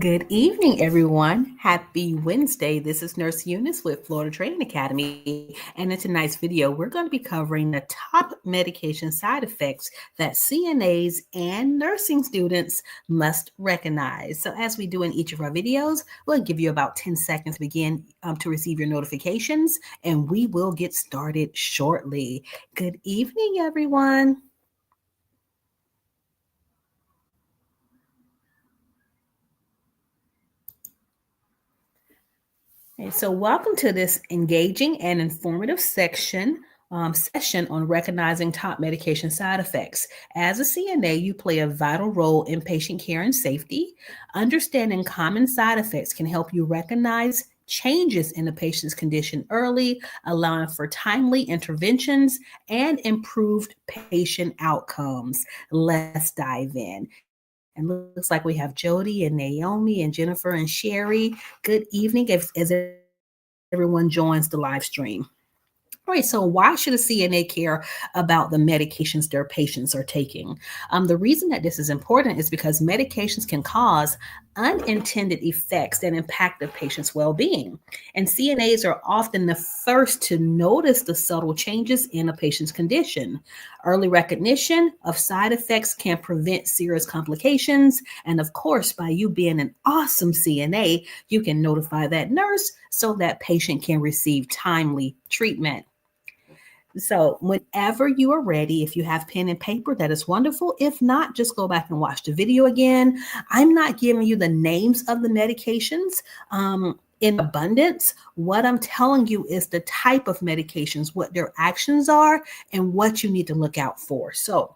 Good evening, everyone. Happy Wednesday. This is Nurse Eunice with Florida Training Academy. And in tonight's video, we're going to be covering the top medication side effects that CNAs and nursing students must recognize. So as we do in each of our videos, we'll give you about 10 seconds to begin to receive your notifications, and we will get started shortly. Good evening, everyone. Okay, so welcome to this engaging and informative session on recognizing top medication side effects. As a CNA, you play a vital role in patient care and safety. Understanding common side effects can help you recognize changes in a patient's condition early, allowing for timely interventions and improved patient outcomes. Let's dive in. And looks like we have Jody and Naomi and Jennifer and Sherry. Good evening as everyone joins the live stream. All right, so why should a CNA care about the medications their patients are taking? The reason that this is important is because medications can cause unintended effects that impact the patient's well-being. And CNAs are often the first to notice the subtle changes in a patient's condition. Early recognition of side effects can prevent serious complications. And of course, by you being an awesome CNA, you can notify that nurse so that patient can receive timely treatment. So whenever you are ready, if you have pen and paper, that is wonderful. If not, just go back and watch the video again. I'm not giving you the names of the medications in abundance. What I'm telling you is the type of medications, what their actions are, and what you need to look out for. So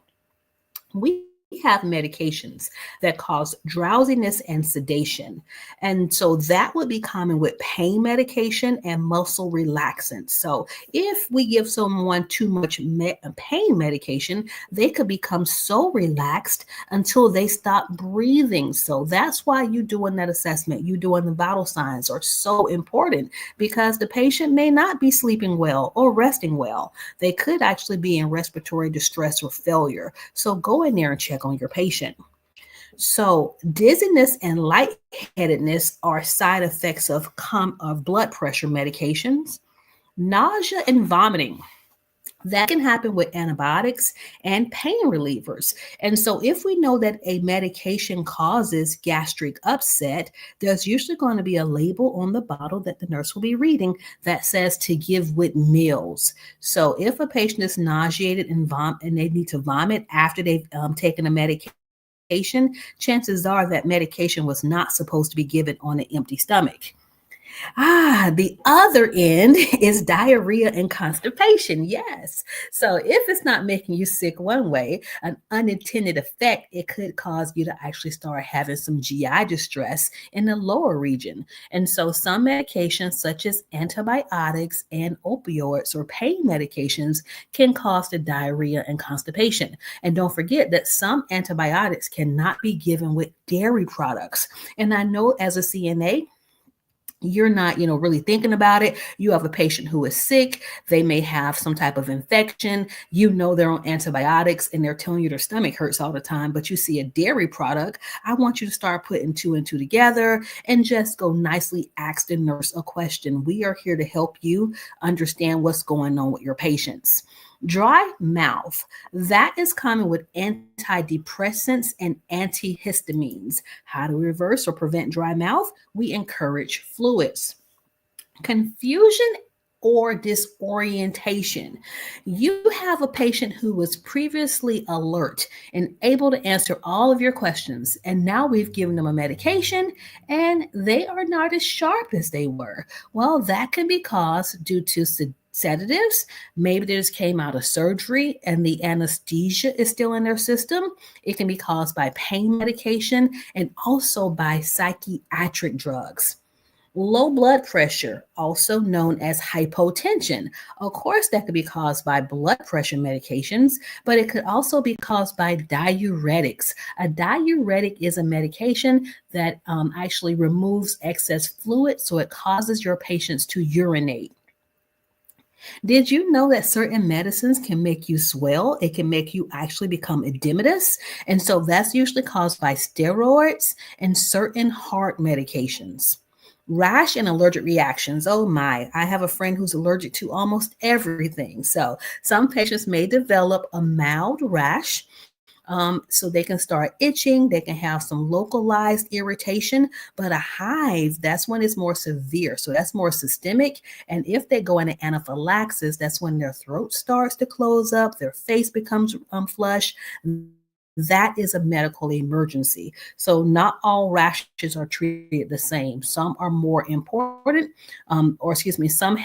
we have medications that cause drowsiness and sedation. And so that would be common with pain medication and muscle relaxants. So if we give someone too much pain medication, they could become so relaxed until they stop breathing. So that's why you doing that assessment, you doing the vital signs are so important, because the patient may not be sleeping well or resting well. They could actually be in respiratory distress or failure. So go in there and check on your patient. So dizziness and lightheadedness are side effects of blood pressure medications. Nausea and vomiting, that can happen with antibiotics and pain relievers. And so if we know that a medication causes gastric upset, there's usually going to be a label on the bottle that the nurse will be reading that says to give with meals. So if a patient is nauseated and they need to vomit after they've taken a medication, chances are that medication was not supposed to be given on an empty stomach. The other end is diarrhea and constipation. Yes. So if it's not making you sick one way, an unintended effect, it could cause you to actually start having some GI distress in the lower region. And so some medications, such as antibiotics and opioids or pain medications, can cause the diarrhea and constipation. And don't forget that some antibiotics cannot be given with dairy products. And I know as a CNA, you're not, really thinking about it. You have a patient who is sick. They may have some type of infection. They're on antibiotics and they're telling you their stomach hurts all the time, but you see a dairy product. I want you to start putting two and two together and just go nicely ask the nurse a question. We are here to help you understand what's going on with your patients. Dry mouth, that is common with antidepressants and antihistamines. How to reverse or prevent dry mouth? We encourage fluids. Confusion or disorientation. You have a patient who was previously alert and able to answer all of your questions, and now we've given them a medication and they are not as sharp as they were. Well, that can be caused due to sedatives. Maybe they just came out of surgery and the anesthesia is still in their system. It can be caused by pain medication and also by psychiatric drugs. Low blood pressure, also known as hypotension. Of course, that could be caused by blood pressure medications, but it could also be caused by diuretics. A diuretic is a medication that actually removes excess fluid, so it causes your patients to urinate. Did you know that certain medicines can make you swell? It can make you actually become edematous. And so that's usually caused by steroids and certain heart medications. Rash and allergic reactions. Oh my, I have a friend who's allergic to almost everything. So some patients may develop a mild rash, so they can start itching, they can have some localized irritation, but a hive, that's when it's more severe. So that's more systemic. And if they go into anaphylaxis, that's when their throat starts to close up, their face becomes flush. That is a medical emergency. So not all rashes are treated the same. Some are more important, or excuse me, some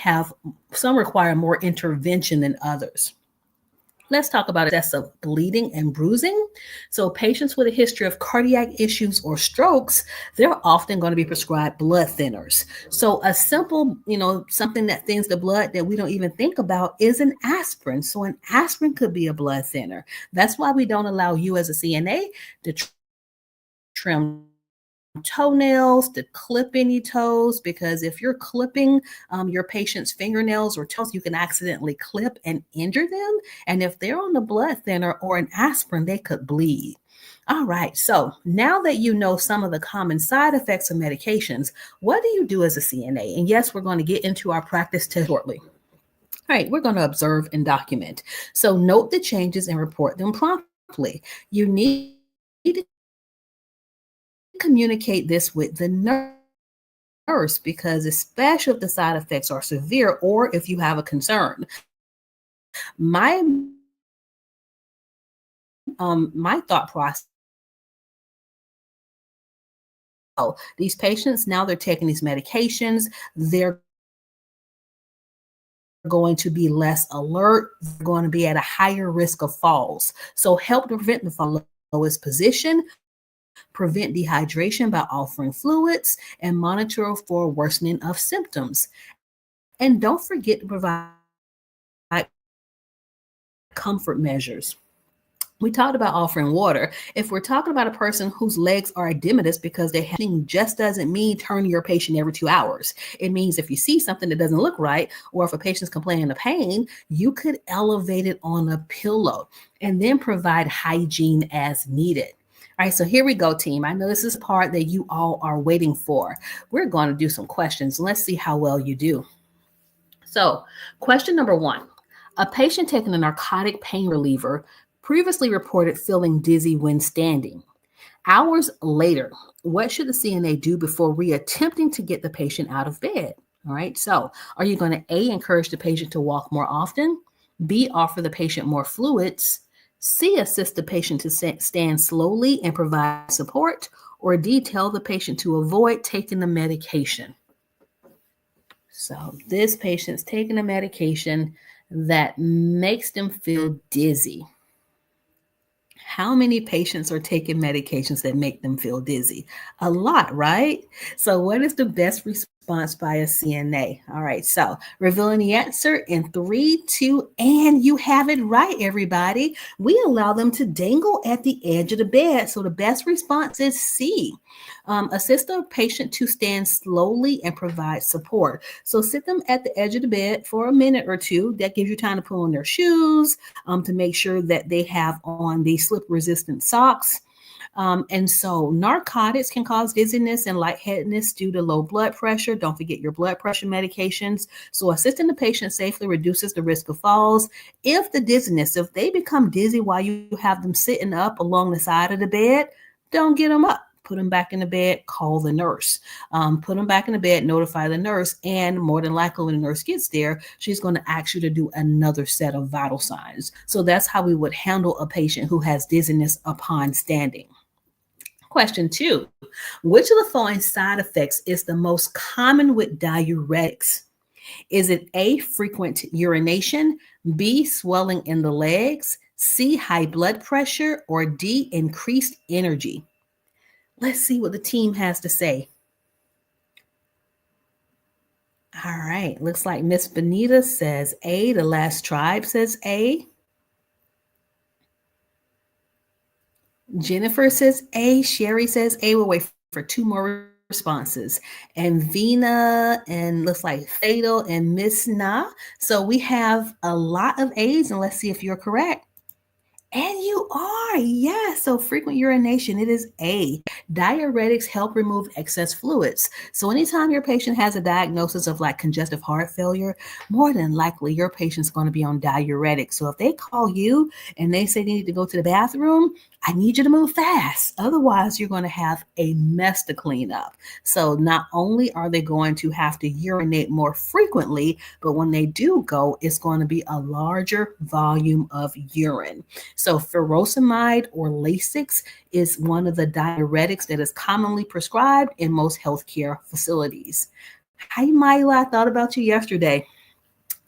require more intervention than others. Let's talk about excessive bleeding and bruising. So, patients with a history of cardiac issues or strokes, they're often going to be prescribed blood thinners. So, a simple, something that thins the blood that we don't even think about is an aspirin. So, an aspirin could be a blood thinner. That's why we don't allow you as a CNA to trim toenails, to clip any toes, because if you're clipping your patient's fingernails or toes, you can accidentally clip and injure them. And if they're on the blood thinner or an aspirin, they could bleed. All right, so now that you know some of the common side effects of medications, what do you do as a CNA? And yes, we're going to get into our practice test shortly. All right, we're going to observe and document. So note the changes and report them promptly. You need to communicate this with the nurse, because especially if the side effects are severe or if you have a concern. My thought process, these patients, now they're taking these medications, they're going to be less alert, they're going to be at a higher risk of falls. So help to prevent the fall. Lowest position, prevent dehydration by offering fluids, and monitor for worsening of symptoms. And don't forget to provide comfort measures. We talked about offering water. If we're talking about a person whose legs are edematous because they're having, just doesn't mean turn your patient every 2 hours. It means if you see something that doesn't look right, or if a patient's complaining of pain, you could elevate it on a pillow and then provide hygiene as needed. All right, so here we go, team. I know this is the part that you all are waiting for. We're going to do some questions. Let's see how well you do. So, question number 1. A patient taking a narcotic pain reliever previously reported feeling dizzy when standing. Hours later, what should the CNA do before reattempting to get the patient out of bed? All right, so are you going to A, encourage the patient to walk more often, B, offer the patient more fluids, C, assist the patient to stand slowly and provide support, or D, tell the patient to avoid taking the medication? So this patient's taking a medication that makes them feel dizzy. How many patients are taking medications that make them feel dizzy? A lot, right? So what is the best response by a CNA? All right, so revealing the answer in 3, 2, and you have it right, everybody. We allow them to dangle at the edge of the bed. So the best response is C. Assist the patient to stand slowly and provide support. So sit them at the edge of the bed for a minute or two. That gives you time to put on their shoes, to make sure that they have on the slip-resistant socks. And so narcotics can cause dizziness and lightheadedness due to low blood pressure. Don't forget your blood pressure medications. So assisting the patient safely reduces the risk of falls. If they become dizzy while you have them sitting up along the side of the bed, don't get them up. Put them back in the bed, call the nurse. Put them back in the bed, notify the nurse, and more than likely when the nurse gets there, she's going to ask you to do another set of vital signs. So that's how we would handle a patient who has dizziness upon standing. Question 2, which of the following side effects is the most common with diuretics? Is it A, frequent urination, B, swelling in the legs, C, high blood pressure, or D, increased energy? Let's see what the team has to say. All right, looks like Miss Benita says A. The last tribe says A. Jennifer says A. Sherry says A. We'll wait for 2 more responses. And Vina and looks like Fatal and Miss Na. So we have a lot of A's, and let's see if you're correct. And you are, yes. So frequent urination, it is A. Diuretics help remove excess fluids. So anytime your patient has a diagnosis of like congestive heart failure, more than likely your patient's going to be on diuretics. So if they call you and they say they need to go to the bathroom, I need you to move fast. Otherwise, you're going to have a mess to clean up. So not only are they going to have to urinate more frequently, but when they do go, it's going to be a larger volume of urine. So furosemide or Lasix is one of the diuretics that is commonly prescribed in most healthcare facilities. Hi, Mila, I thought about you yesterday.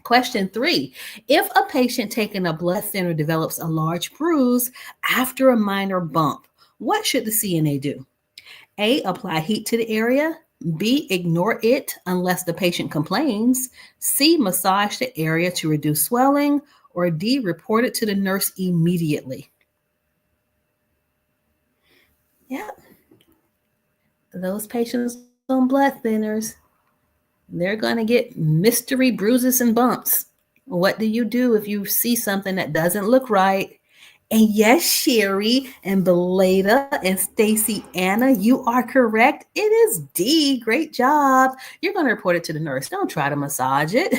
Question 3. If a patient taking a blood thinner develops a large bruise after a minor bump, what should the CNA do? A. Apply heat to the area. B. Ignore it unless the patient complains. C. Massage the area to reduce swelling. Or D. Report it to the nurse immediately. Yep. Those patients on blood thinners, they're going to get mystery bruises and bumps. What do you do if you see something that doesn't look right? And yes, Sherry and Beleda and Stacy Anna, you are correct. It is D. Great job. You're going to report it to the nurse. Don't try to massage it.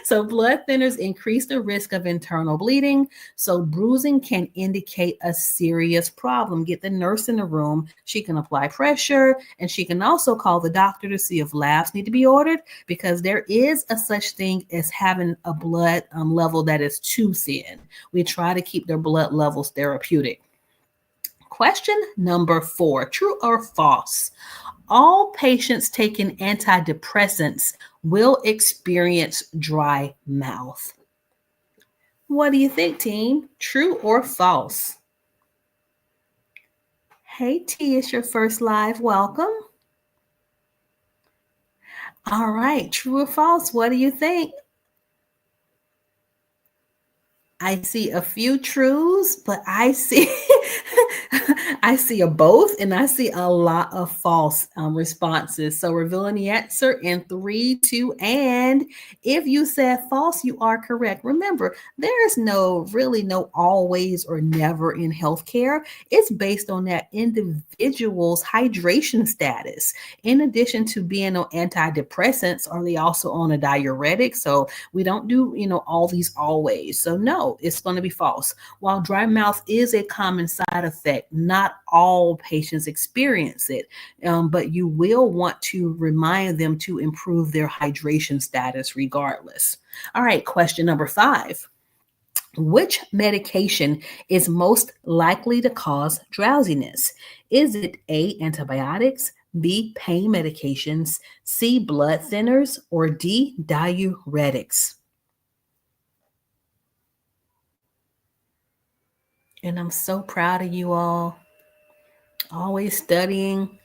So blood thinners increase the risk of internal bleeding. So bruising can indicate a serious problem. Get the nurse in the room. She can apply pressure, and she can also call the doctor to see if labs need to be ordered, because there is a such thing as having a blood level that is too thin. We try to keep their blood levels therapeutic. Question number 4, true or false? All patients taking antidepressants will experience dry mouth. What do you think, team? True or false? Hey, T, it's your first live. Welcome. All right, true or false? What do you think? I see a few truths, but I see I see a both, and I see a lot of false responses. So revealing the answer in 3, 2, and if you said false, you are correct. Remember, there is really no always or never in healthcare. It's based on that individual's hydration status. In addition to being on antidepressants, are they also on a diuretic? So we don't do, all these always. So no, it's going to be false. While dry mouth is a common side effect, not all patients experience it, but you will want to remind them to improve their hydration status regardless. All right, question number 5. Which medication is most likely to cause drowsiness? Is it A, antibiotics, B, pain medications, C, blood thinners, or D, diuretics? And I'm so proud of you all. Always studying,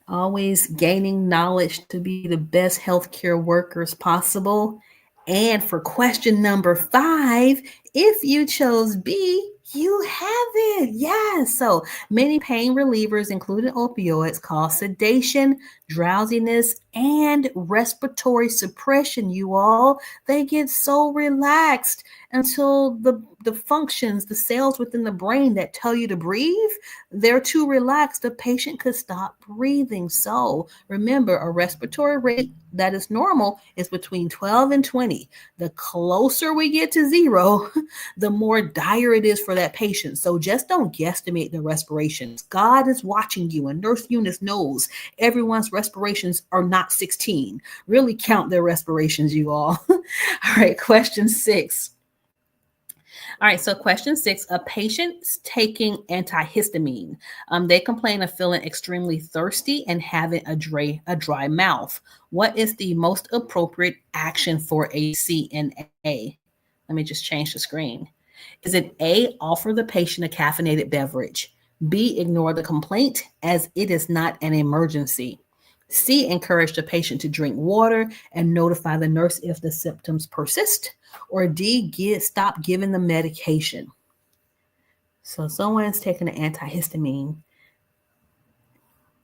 always gaining knowledge to be the best healthcare workers possible. And for question number 5, if you chose B, you have it. Yes. So many pain relievers, including opioids, cause sedation, drowsiness, and respiratory suppression, you all. They get so relaxed until the functions, the cells within the brain that tell you to breathe, they're too relaxed. The patient could stop breathing. So remember, a respiratory rate that is normal is between 12 and 20. The closer we get to 0, the more dire it is for that patient. So just don't guesstimate the respirations. God is watching you, and Nurse Eunice knows everyone's respirations are not 16. Really count their respirations, you all. All right, question 6. All right, so question 6, a patient's taking antihistamine. They complain of feeling extremely thirsty and having a dry mouth. What is the most appropriate action for a CNA? Let me just change the screen. Is it A, offer the patient a caffeinated beverage? B, ignore the complaint as it is not an emergency? C, encourage the patient to drink water and notify the nurse if the symptoms persist? Or D, stop giving the medication? So someone's taking an antihistamine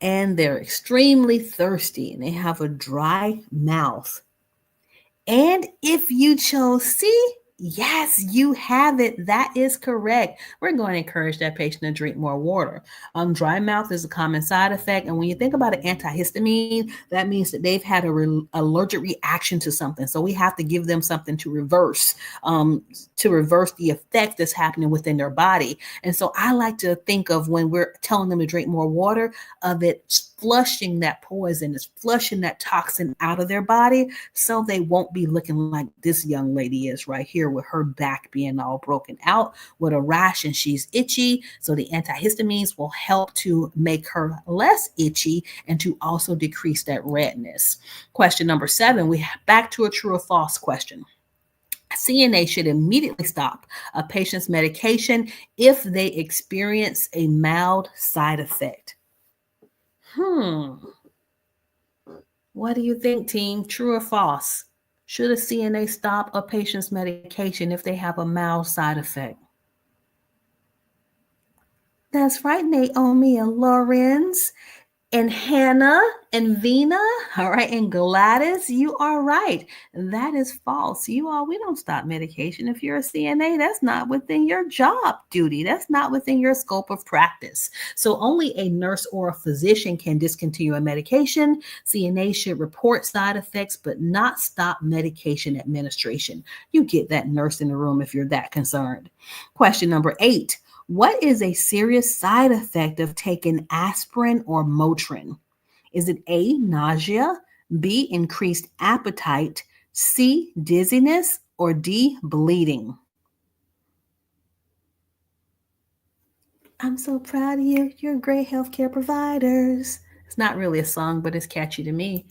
and they're extremely thirsty and they have a dry mouth. And if you chose C, yes, you have it. That is correct. We're going to encourage that patient to drink more water. Dry mouth is a common side effect. And when you think about an antihistamine, that means that they've had an allergic reaction to something. So we have to give them something to reverse the effect that's happening within their body. And so I like to think of when we're telling them to drink more water, of it flushing that poison, it's flushing that toxin out of their body so they won't be looking like this young lady is right here with her back being all broken out with a rash and she's itchy. So the antihistamines will help to make her less itchy and to also decrease that redness. Question number 7, we have back to a true or false question. CNA should immediately stop a patient's medication if they experience a mild side effect. What do you think, team? True or false? Should a CNA stop a patient's medication if they have a mild side effect? That's right, Naomi and Lorenz and Hannah and Vina, all right, and Gladys, you are right. That is false. You all, we don't stop medication. If you're a CNA, that's not within your job duty. That's not within your scope of practice. So only a nurse or a physician can discontinue a medication. CNA should report side effects, but not stop medication administration. You get that nurse in the room if you're that concerned. Question number 8. What is a serious side effect of taking aspirin or Motrin? Is it A, nausea, B, increased appetite, C, dizziness, or D, bleeding? I'm so proud of you. You're great healthcare providers. It's not really a song, but it's catchy to me.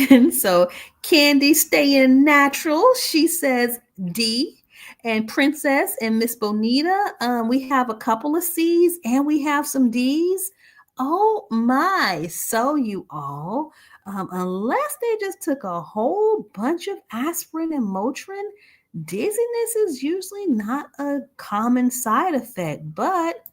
And so Candy staying natural, she says D. And Princess and Miss Bonita, we have a couple of C's and we have some D's. Oh my. So you all, unless they just took a whole bunch of aspirin and Motrin, dizziness is usually not a common side effect, but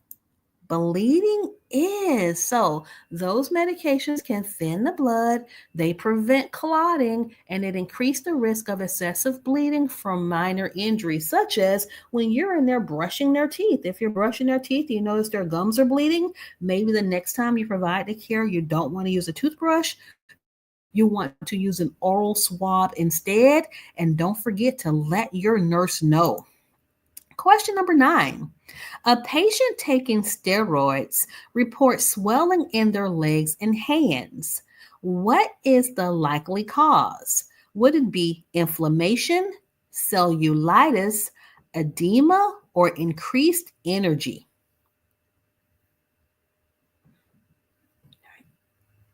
bleeding is. So those medications can thin the blood, they prevent clotting, and it increase the risk of excessive bleeding from minor injuries, such as when you're in there brushing their teeth. If you're brushing their teeth, you notice their gums are bleeding. Maybe the next time you provide the care, you don't want to use a toothbrush. You want to use an oral swab instead. And don't forget to let your nurse know. Question number 9. A patient taking steroids reports swelling in their legs and hands. What is the likely cause? Would it be inflammation, cellulitis, edema, or increased energy?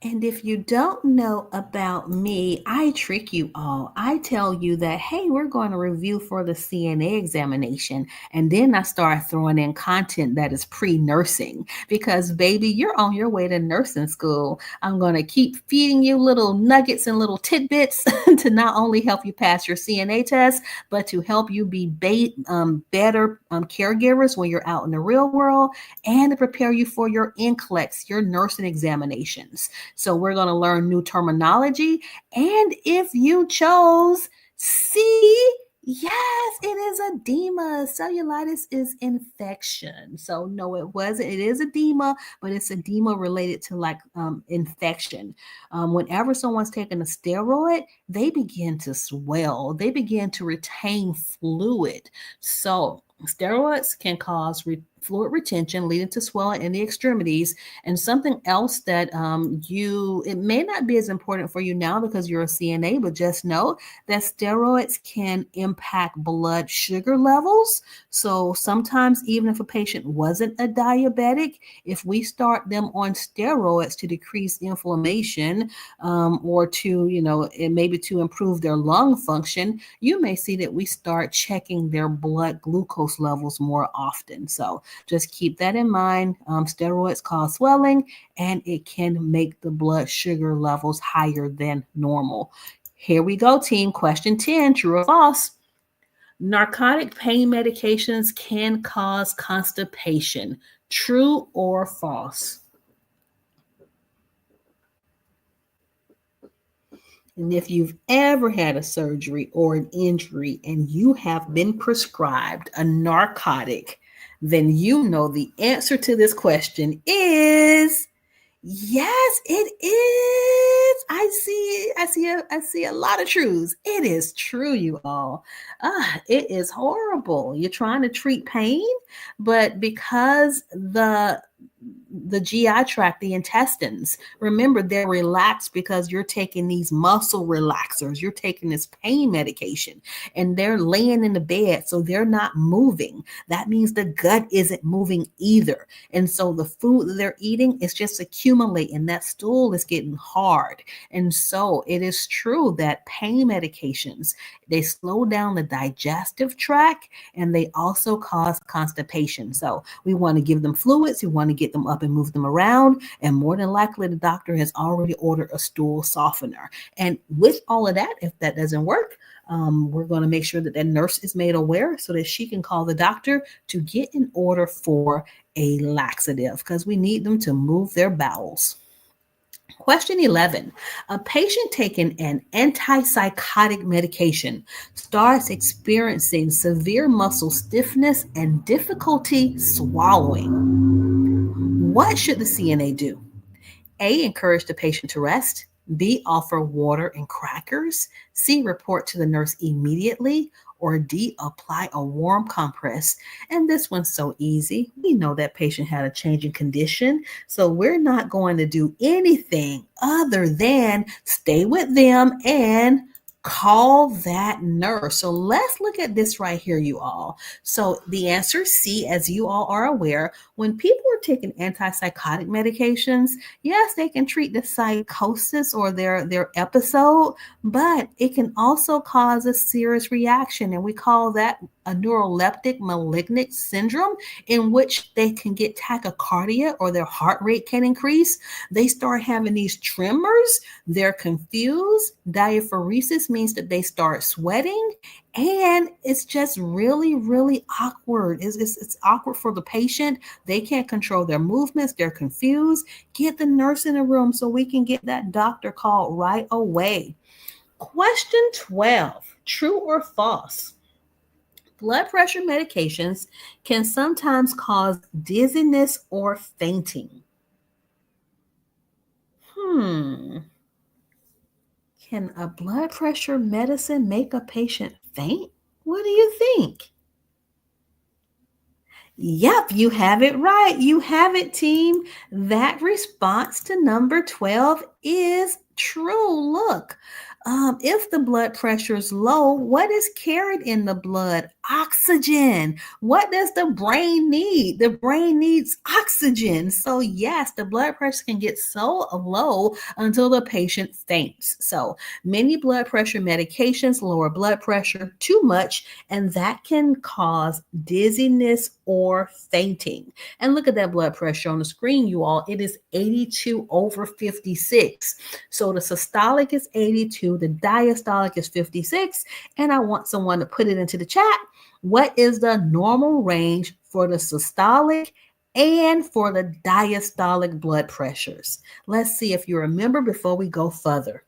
And if you don't know about me, I trick you all. I tell you that, hey, we're going to review for the CNA examination. And then I start throwing in content that is pre-nursing because, baby, you're on your way to nursing school. I'm going to keep feeding you little nuggets and little tidbits to not only help you pass your CNA test, but to help you be better caregivers when you're out in the real world and to prepare you for your NCLEX, your nursing examinations. So we're going to learn new terminology. And if you chose C, yes, it is edema. Cellulitis is infection. So no, it wasn't. It is edema, but it's edema related to like infection. Whenever someone's taking a steroid, they begin to swell. They begin to retain fluid. So steroids can cause fluid retention, leading to swelling in the extremities. And something else that it may not be as important for you now because you're a CNA, but just know that steroids can impact blood sugar levels. So sometimes even if a patient wasn't a diabetic, if we start them on steroids to decrease inflammation or to, maybe to improve their lung function, you may see that we start checking their blood glucose levels more often. So just keep that in mind. Steroids cause swelling and it can make the blood sugar levels higher than normal. Here we go, team. Question 10, true or false? Narcotic pain medications can cause constipation. True or false? And if you've ever had a surgery or an injury and you have been prescribed a narcotic, then you know the answer to this question is yes, it is. I see a lot of truths. It is true, you all. It is horrible. You're trying to treat pain, but because the GI tract, the intestines, remember they're relaxed because you're taking these muscle relaxers, you're taking this pain medication, and they're laying in the bed, so they're not moving. That means the gut isn't moving either. And so the food that they're eating is just accumulating. That stool is getting hard. And so it is true that pain medications, they slow down the digestive tract and they also cause constipation. So we want to give them fluids, we want to get them up and move them around. And more than likely, the doctor has already ordered a stool softener. And with all of that, if that doesn't work, we're going to make sure that the nurse is made aware so that she can call the doctor to get an order for a laxative because we need them to move their bowels. Question 11. A patient taking an antipsychotic medication starts experiencing severe muscle stiffness and difficulty swallowing. What should the CNA do? A, encourage the patient to rest. B, offer water and crackers. C, report to the nurse immediately. Or D, apply a warm compress. And this one's so easy. We know that patient had a change in condition, so we're not going to do anything other than stay with them and call that nurse. So let's look at this right here, you all. So the answer is C, as you all are aware, when people are taking antipsychotic medications, yes, they can treat the psychosis or their episode, but it can also cause a serious reaction. And we call that a neuroleptic malignant syndrome, in which they can get tachycardia or their heart rate can increase. They start having these tremors. They're confused. Diaphoresis means that they start sweating. And it's just really, really awkward. It's awkward for the patient. They can't control their movements. They're confused. Get the nurse in the room so we can get that doctor called right away. Question 12, true or false? Blood pressure medications can sometimes cause dizziness or fainting. Can a blood pressure medicine make a patient faint? What do you think? Yep, you have it right. You have it, team. That response to number 12 is true. Look, if the blood pressure is low, what is carried in the blood? Oxygen. What does the brain need? The brain needs oxygen. So yes, the blood pressure can get so low until the patient faints. So many blood pressure medications lower blood pressure too much, and that can cause dizziness or fainting. And look at that blood pressure on the screen, you all. It is 82/56. So the systolic is 82, the diastolic is 56, and I want someone to put it into the chat. What is the normal range for the systolic and for the diastolic blood pressures? Let's see if you remember before we go further,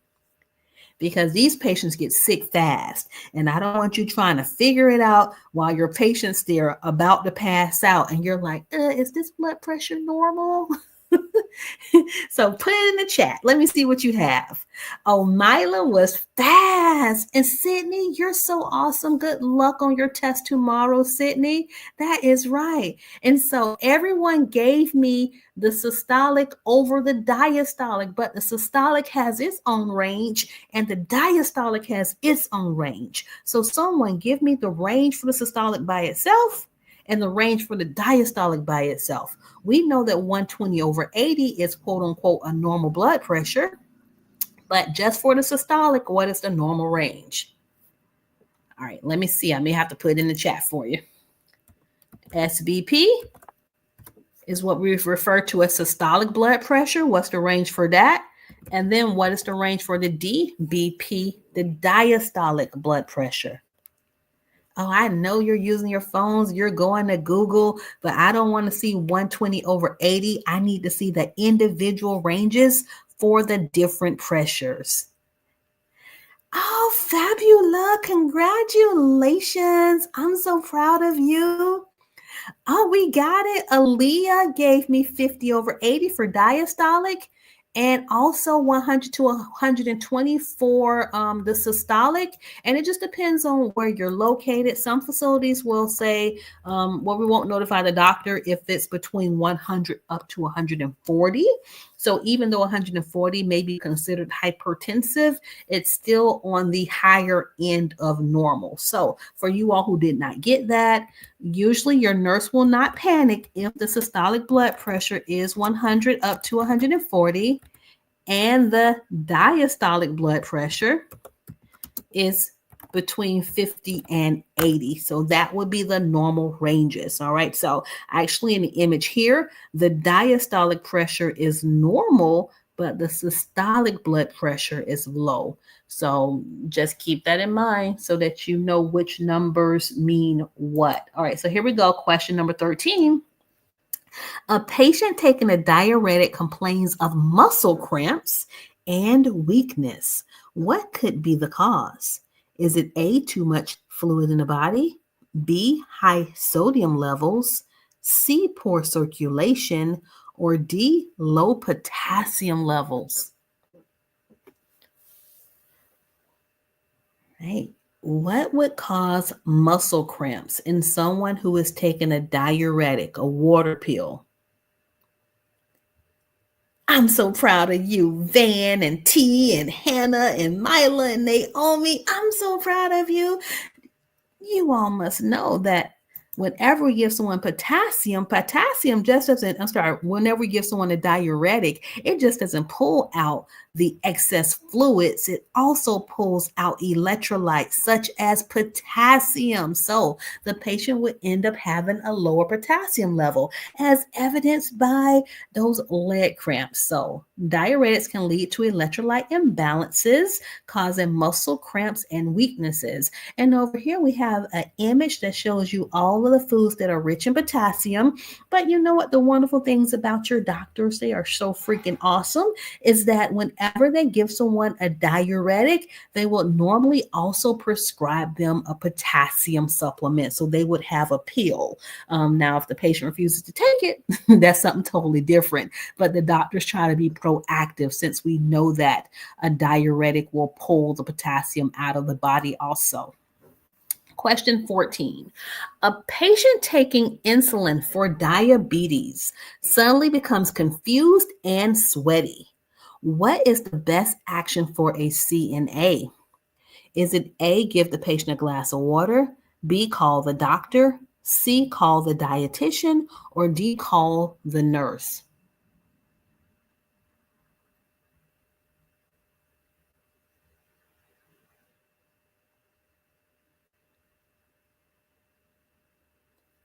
because these patients get sick fast, and I don't want you trying to figure it out while your patient's there about to pass out and you're like, is this blood pressure normal? So put it in the chat. Let me see what you have. Oh, Mila was fast. And Sydney, you're so awesome. Good luck on your test tomorrow, Sydney. That is right. And so everyone gave me the systolic over the diastolic, but the systolic has its own range and the diastolic has its own range. So someone give me the range for the systolic by itself and the range for the diastolic by itself. We know that 120/80 is quote unquote a normal blood pressure, but just for the systolic, what is the normal range? All right, let me see. I may have to put it in the chat for you. SBP is what we refer to as systolic blood pressure. What's the range for that? And then what is the range for the DBP, the diastolic blood pressure? Oh, I know you're using your phones. You're going to Google, but I don't want to see 120/80. I need to see the individual ranges for the different pressures. Oh, fabulous. Congratulations. I'm so proud of you. Oh, we got it. Aaliyah gave me 50/80 for diastolic and also 100 to 120 for the systolic. And it just depends on where you're located. Some facilities will say, well, we won't notify the doctor if it's between 100 up to 140. So even though 140 may be considered hypertensive, it's still on the higher end of normal. So for you all who did not get that, usually your nurse will not panic if the systolic blood pressure is 100 up to 140 and the diastolic blood pressure is between 50 and 80. So that would be the normal ranges. All right. So actually in the image here, the diastolic pressure is normal, but the systolic blood pressure is low. So just keep that in mind so that you know which numbers mean what. All right. So here we go. Question number 13. A patient taking a diuretic complains of muscle cramps and weakness. What could be the cause? Is it A, too much fluid in the body? B, high sodium levels? C, poor circulation? Or D, low potassium levels? Right. What would cause muscle cramps in someone who is taking a diuretic, a water pill? I'm so proud of you, Van and T and Hannah and Mila and Naomi. I'm so proud of you. You all must know that whenever we give someone potassium just doesn't, whenever we give someone a diuretic, it just doesn't pull out the excess fluids. It also pulls out electrolytes such as potassium. So the patient would end up having a lower potassium level, as evidenced by those leg cramps. So diuretics can lead to electrolyte imbalances, causing muscle cramps and weaknesses. And over here we have an image that shows you all of the foods that are rich in potassium. But you know what? The wonderful things about your doctors, they are so freaking awesome, is that whenever they give someone a diuretic, they will normally also prescribe them a potassium supplement. So they would have a pill. Now, if the patient refuses to take it, that's something totally different. But the doctors try to be proactive since we know that a diuretic will pull the potassium out of the body also. Question 14. A patient taking insulin for diabetes suddenly becomes confused and sweaty. What is the best action for a CNA? Is it A, give the patient a glass of water, B, call the doctor, C, call the dietitian, or D, call the nurse?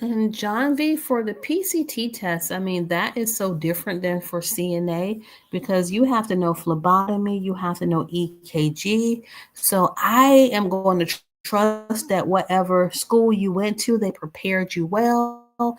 And John V, for the PCT test, I mean, that is so different than for CNA because you have to know phlebotomy, you have to know EKG. So I am going to trust that whatever school you went to, they prepared you well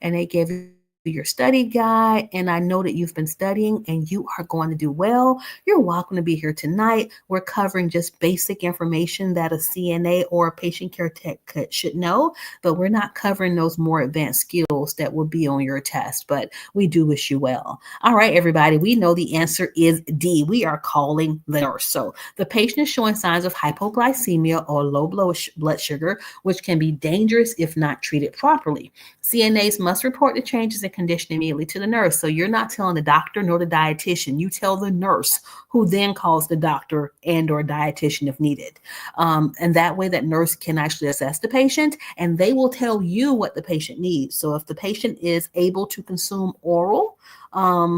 and they gave you your study guide. And I know that you've been studying and you are going to do well. You're welcome to be here tonight. We're covering just basic information that a CNA or a patient care tech should know, but we're not covering those more advanced skills that will be on your test. But we do wish you well. All right, everybody, we know the answer is D. We are calling the nurse. So the patient is showing signs of hypoglycemia or low blood sugar, which can be dangerous if not treated properly. CNAs must report the changes in condition immediately to the nurse. So you're not telling the doctor nor the dietitian. You tell the nurse, who then calls the doctor and or dietitian if needed. And that way that nurse can actually assess the patient and they will tell you what the patient needs. So if the patient is able to consume oral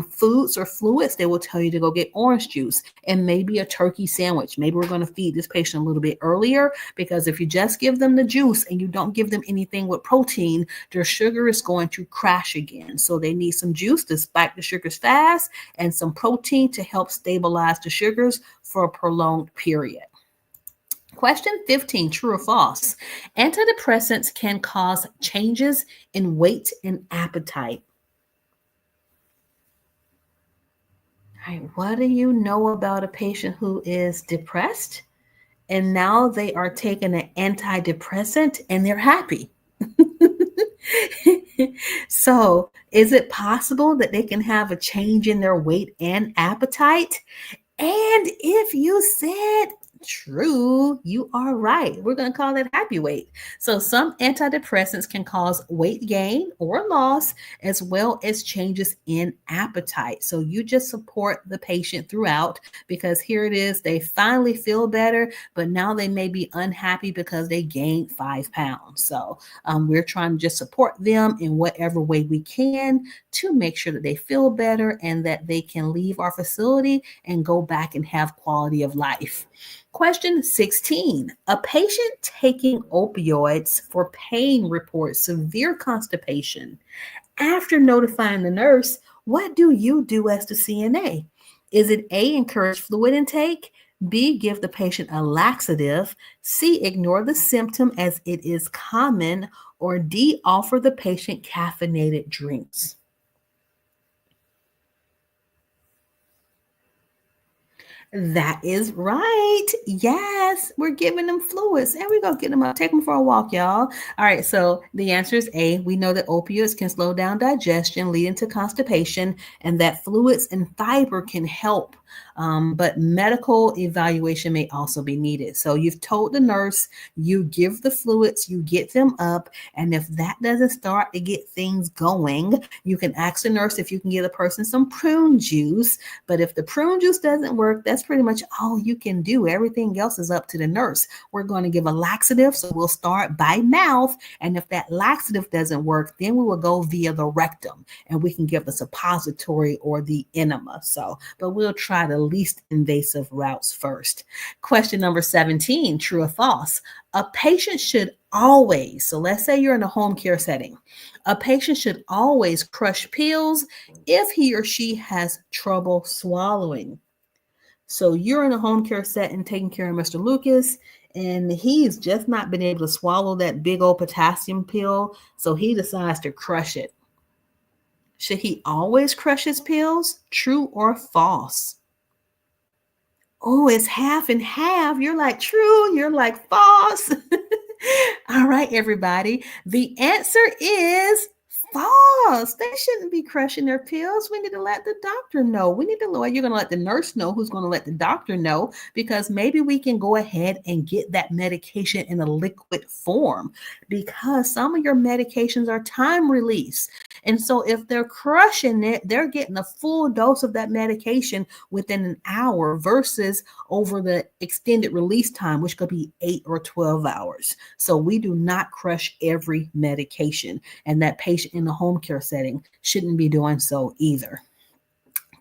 foods or fluids, they will tell you to go get orange juice and maybe a turkey sandwich. Maybe we're going to feed this patient a little bit earlier because if you just give them the juice and you don't give them anything with protein, their sugar is going to crash again. So they need some juice to spike the sugars fast and some protein to help stabilize the sugars for a prolonged period. Question 15, true or false? Antidepressants can cause changes in weight and appetite. All right, what do you know about a patient who is depressed and now they are taking an antidepressant and they're happy? So, is it possible that they can have a change in their weight and appetite? And if you said true, you are right. We're going to call that happy weight. So, some antidepressants can cause weight gain or loss, as well as changes in appetite. So, you just support the patient throughout because here it is, they finally feel better, but now they may be unhappy because they gained 5 pounds. So, we're trying to just support them in whatever way we can to make sure that they feel better and that they can leave our facility and go back and have quality of life. Question 16. A patient taking opioids for pain reports severe constipation. After notifying the nurse, what do you do as the CNA? Is it A, encourage fluid intake? B, give the patient a laxative? C, ignore the symptom as it is common? Or D, offer the patient caffeinated drinks? That is right. Yes, we're giving them fluids and we're going to get them up, take them for a walk, y'all. All right, so the answer is A. We know that opioids can slow down digestion, leading to constipation, and that fluids and fiber can help. But medical evaluation may also be needed. So you've told the nurse, you give the fluids, you get them up, and if that doesn't start to get things going, you can ask the nurse if you can give the person some prune juice. But if the prune juice doesn't work, that's pretty much all you can do. Everything else is up to the nurse. We're going to give a laxative, so we'll start by mouth. And if that laxative doesn't work, then we will go via the rectum and we can give the suppository or the enema. So, but we'll try the least invasive routes first. Question number 17, true or false? A patient should always, so let's say you're in a home care setting, a patient should always crush pills if he or she has trouble swallowing. So you're in a home care setting taking care of Mr. Lucas, and he's just not been able to swallow that big old potassium pill, so he decides to crush it. Should he always crush his pills? True or false? Oh, it's half and half. You're like true, you're like false. All right, everybody. The answer is false. They shouldn't be crushing their pills. We need to let the doctor know. We need to know. You're going to let the nurse know who's going to let the doctor know, because maybe we can go ahead and get that medication in a liquid form, because some of your medications are time release. And so if they're crushing it, they're getting a full dose of that medication within an hour versus over the extended release time, which could be 8 or 12 hours. So we do not crush every medication, and that patient in the home care setting shouldn't be doing so either.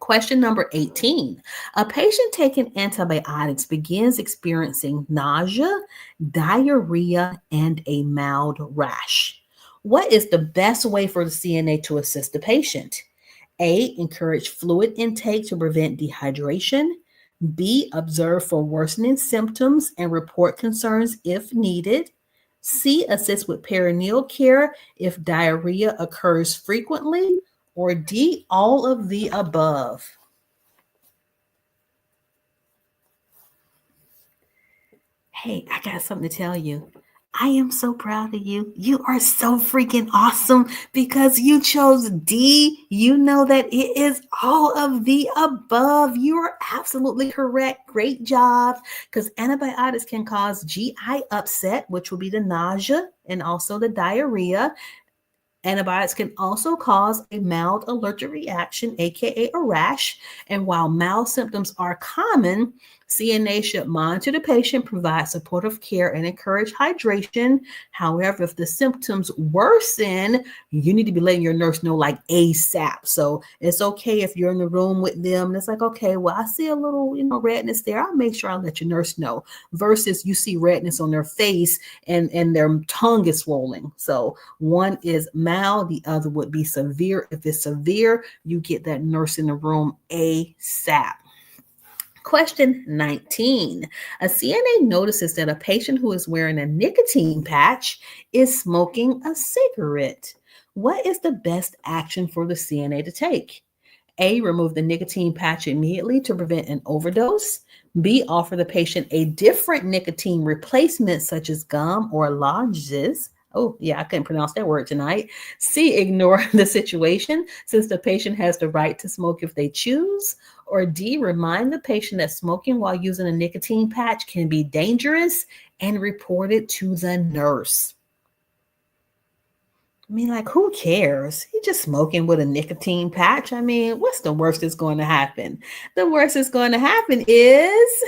Question number 18. A patient taking antibiotics begins experiencing nausea, diarrhea, and a mild rash. What is the best way for the CNA to assist the patient? A, encourage fluid intake to prevent dehydration. B, observe for worsening symptoms and report concerns if needed. C, assist with perineal care if diarrhea occurs frequently. Or D, all of the above. Hey, I got something to tell you. I am so proud of you. You are so freaking awesome because you chose D. You know that it is all of the above. You are absolutely correct. Great job. Because antibiotics can cause GI upset, which will be the nausea and also the diarrhea. Antibiotics can also cause a mild allergic reaction, aka a rash. And while mild symptoms are common, CNA should monitor the patient, provide supportive care, and encourage hydration. However, if the symptoms worsen, you need to be letting your nurse know like ASAP. So it's okay if you're in the room with them and it's like, okay, well, I see a little, redness there. I'll make sure I let your nurse know, versus you see redness on their face and their tongue is swollen. So one is mild, the other would be severe. If it's severe, you get that nurse in the room ASAP. Question 19. A CNA notices that a patient who is wearing a nicotine patch is smoking a cigarette. What is the best action for the CNA to take? A, remove the nicotine patch immediately to prevent an overdose. B, offer the patient a different nicotine replacement, such as gum or lozenges. Oh, yeah, I couldn't pronounce that word tonight. C, ignore the situation since the patient has the right to smoke if they choose. Or D, remind the patient that smoking while using a nicotine patch can be dangerous and report it to the nurse. I mean, like, who cares? He's just smoking with a nicotine patch. I mean, what's the worst that's going to happen? The worst that's going to happen is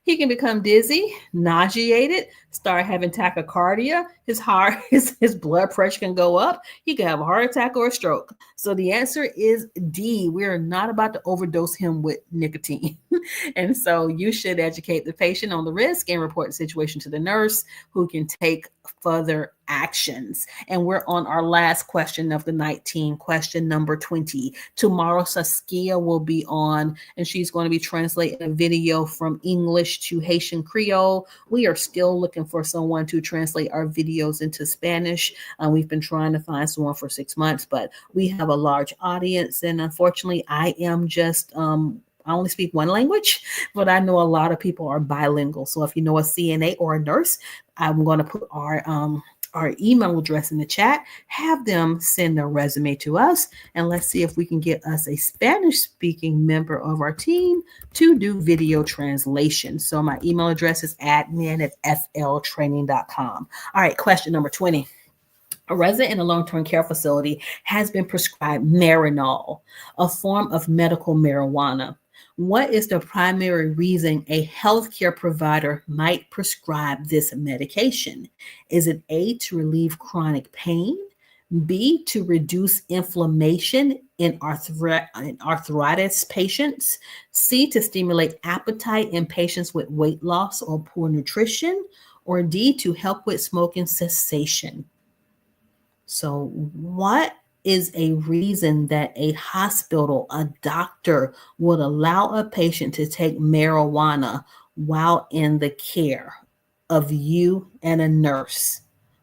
he can become dizzy, nauseated, start having tachycardia. His heart, his blood pressure can go up. He can have a heart attack or a stroke. So the answer is D. We are not about to overdose him with nicotine. And so you should educate the patient on the risk and report the situation to the nurse who can take further actions. And we're on our last question of the 19, question number 20. Tomorrow, Saskia will be on, and she's going to be translating a video from English to Haitian Creole. We are still looking for someone to translate our videos into Spanish. We've been trying to find someone for 6 months, but we have a large audience. And unfortunately, I am just, I only speak one language, but I know a lot of people are bilingual. So if you know a CNA or a nurse, I'm going to put our email address in the chat, have them send their resume to us, and let's see if we can get us a Spanish-speaking member of our team to do video translation. So my email address is admin@fltraining.com. All right, question number 20. A resident in a long-term care facility has been prescribed Marinol, a form of medical marijuana. What is the primary reason a healthcare provider might prescribe this medication? Is it A, to relieve chronic pain, B, to reduce inflammation in arthritis patients, C, to stimulate appetite in patients with weight loss or poor nutrition, or D, to help with smoking cessation? So what is a reason that a hospital, a doctor would allow a patient to take marijuana while in the care of you and a nurse?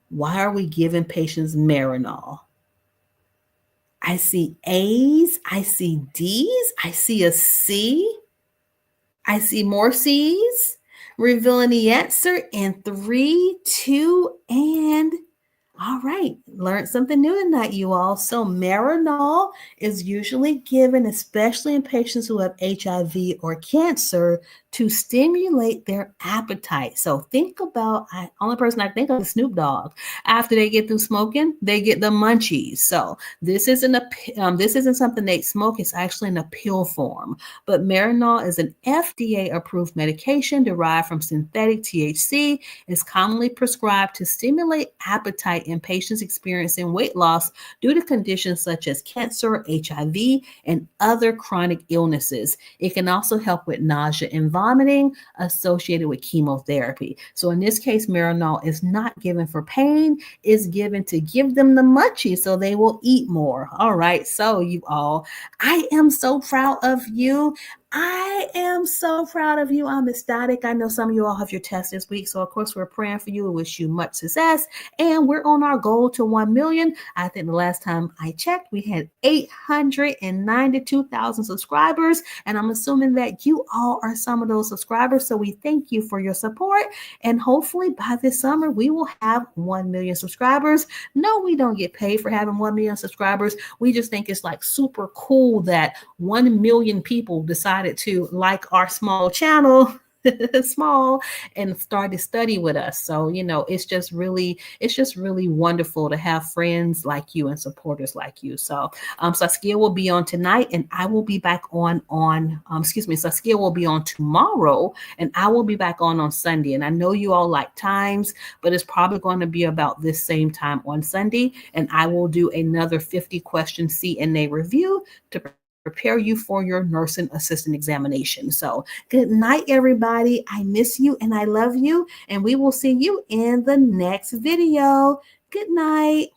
Why are we giving patients Marinol? I see A's, I see D's, I see a C, I see more C's. Revealing the answer in 3, 2, and all right, learned something new tonight, you all. So Marinol is usually given, especially in patients who have HIV or cancer, to stimulate their appetite. So think about, only person I think of is Snoop Dogg. After they get through smoking, they get the munchies. So this isn't something they smoke. It's actually in a pill form. But Marinol is an FDA-approved medication derived from synthetic THC. It's commonly prescribed to stimulate appetite in patients experiencing weight loss due to conditions such as cancer, HIV, and other chronic illnesses. It can also help with nausea and vomiting associated with chemotherapy. So in this case, Marinol is not given for pain, it's given to give them the munchies so they will eat more. All right, so you all, I am so proud of you. I am so proud of you. I'm ecstatic. I know some of you all have your test this week. So, of course, we're praying for you. We wish you much success. And we're on our goal to 1 million. I think the last time I checked, we had 892,000 subscribers. And I'm assuming that you all are some of those subscribers. So we thank you for your support. And hopefully by this summer, we will have 1 million subscribers. No, we don't get paid for having 1 million subscribers. We just think it's like super cool that 1 million people decided to like our small channel small and start to study with us. So, it's just really wonderful to have friends like you and supporters like you. So, Saskia will be on tonight and I will be back Saskia will be on tomorrow and I will be back on Sunday. And I know you all like times, but it's probably going to be about this same time on Sunday. And I will do another 50 question CNA review to prepare you for your nursing assistant examination. So good night, everybody. I miss you and I love you. And we will see you in the next video. Good night.